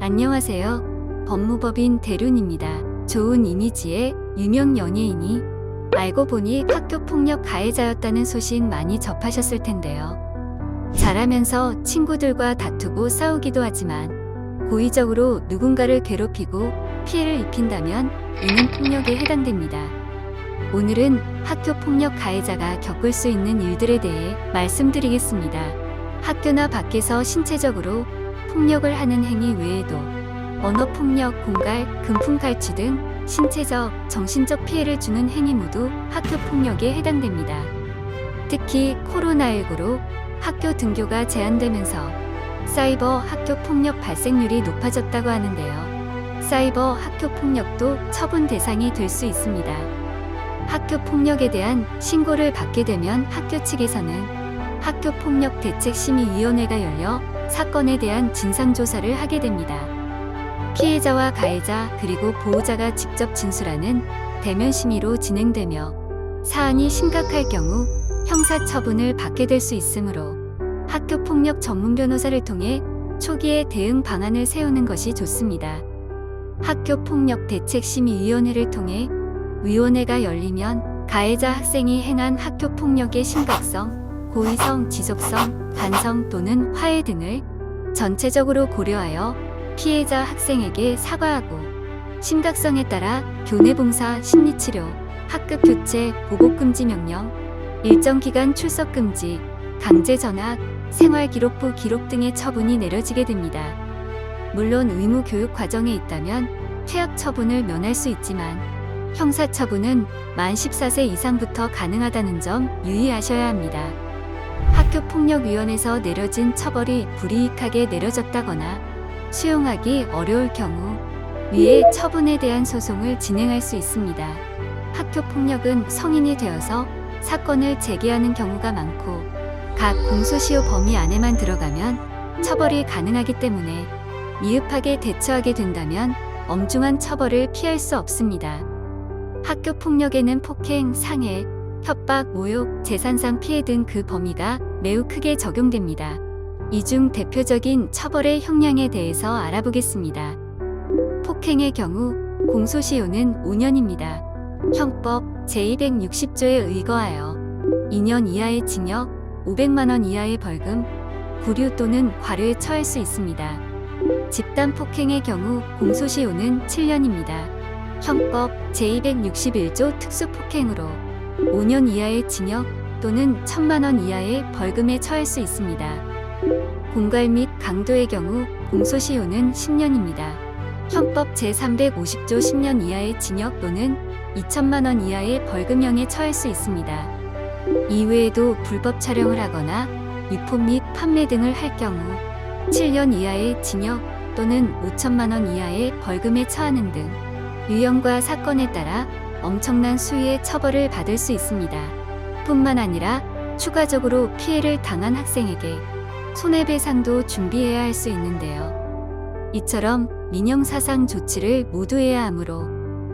안녕하세요. 법무법인 대륜입니다. 좋은 이미지의 유명 연예인이 알고 보니 학교폭력 가해자였다는 소식 많이 접하셨을 텐데요. 자라면서 친구들과 다투고 싸우기도 하지만 고의적으로 누군가를 괴롭히고 피해를 입힌다면 이는 폭력에 해당됩니다. 오늘은 학교폭력 가해자가 겪을 수 있는 일들에 대해 말씀드리겠습니다. 학교나 밖에서 신체적으로 폭력을 하는 행위 외에도 언어폭력, 공갈, 금품칼취 등 신체적, 정신적 피해를 주는 행위 모두 학교폭력에 해당됩니다. 특히 코로나19로 학교 등교가 제한되면서 사이버 학교폭력 발생률이 높아졌다고 하는데요. 사이버 학교폭력도 처분 대상이 될 수 있습니다. 학교폭력에 대한 신고를 받게 되면 학교 측에서는 학교폭력대책심의위원회가 열려 사건에 대한 진상조사를 하게 됩니다. 피해자와 가해자 그리고 보호자가 직접 진술하는 대면 심의로 진행되며 사안이 심각할 경우 형사처분을 받게 될 수 있으므로 학교폭력 전문 변호사를 통해 초기에 대응 방안을 세우는 것이 좋습니다. 학교폭력대책심의위원회를 통해 위원회가 열리면 가해자 학생이 행한 학교폭력의 심각성, 고의성, 지속성, 반성 또는 화해 등을 전체적으로 고려하여 피해자 학생에게 사과하고 심각성에 따라 교내봉사, 심리치료, 학급교체, 보복금지 명령, 일정 기간 출석금지, 강제전학, 생활기록부 기록 등의 처분이 내려지게 됩니다. 물론 의무 교육 과정에 있다면 퇴학 처분을 면할 수 있지만 형사처분은 만 14세 이상부터 가능하다는 점 유의하셔야 합니다. 학교폭력위원회에서 내려진 처벌이 불이익하게 내려졌다거나 수용하기 어려울 경우 위의 처분에 대한 소송을 진행할 수 있습니다. 학교폭력은 성인이 되어서 사건을 제기하는 경우가 많고 각 공소시효 범위 안에만 들어가면 처벌이 가능하기 때문에 미흡하게 대처하게 된다면 엄중한 처벌을 피할 수 없습니다. 학교폭력에는 폭행, 상해, 협박, 모욕, 재산상 피해 등 그 범위가 매우 크게 적용됩니다. 이 중 대표적인 처벌의 형량에 대해서 알아보겠습니다. 폭행의 경우 공소시효는 5년입니다. 형법 제260조에 의거하여 2년 이하의 징역, 500만 원 이하의 벌금, 구류 또는 과료에 처할 수 있습니다. 집단 폭행의 경우 공소시효는 7년입니다. 형법 제261조 특수폭행으로 5년 이하의 징역 또는 1,000만 원 이하의 벌금에 처할 수 있습니다. 공갈 및 강도의 경우 공소시효는 10년입니다. 형법 제350조 10년 이하의 징역 또는 2,000만 원 이하의 벌금형에 처할 수 있습니다. 이외에도 불법 촬영을 하거나 유포 및 판매 등을 할 경우 7년 이하의 징역 또는 5천만 원 이하의 벌금에 처하는 등 유형과 사건에 따라 엄청난 수위의 처벌을 받을 수 있습니다. 뿐만 아니라 추가적으로 피해를 당한 학생에게 손해배상도 준비해야 할 수 있는데요. 이처럼 민형사상 조치를 모두 해야 하므로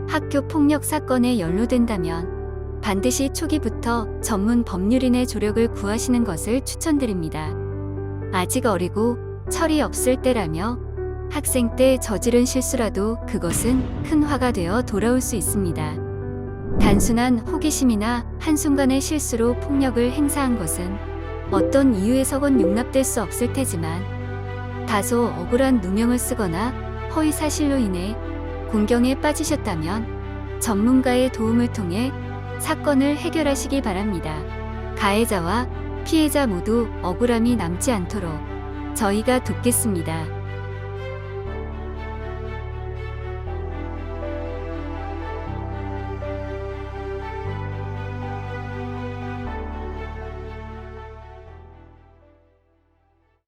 학교 폭력 사건에 연루된다면 반드시 초기부터 전문 법률인의 조력을 구하시는 것을 추천드립니다. 아직 어리고 철이 없을 때라며 학생 때 저지른 실수라도 그것은 큰 화가 되어 돌아올 수 있습니다. 단순한 호기심이나 한순간의 실수로 폭력을 행사한 것은 어떤 이유에서건 용납될 수 없을 테지만 다소 억울한 누명을 쓰거나 허위 사실로 인해 공경에 빠지셨다면 전문가의 도움을 통해 사건을 해결하시기 바랍니다. 가해자와 피해자 모두 억울함이 남지 않도록 저희가 돕겠습니다.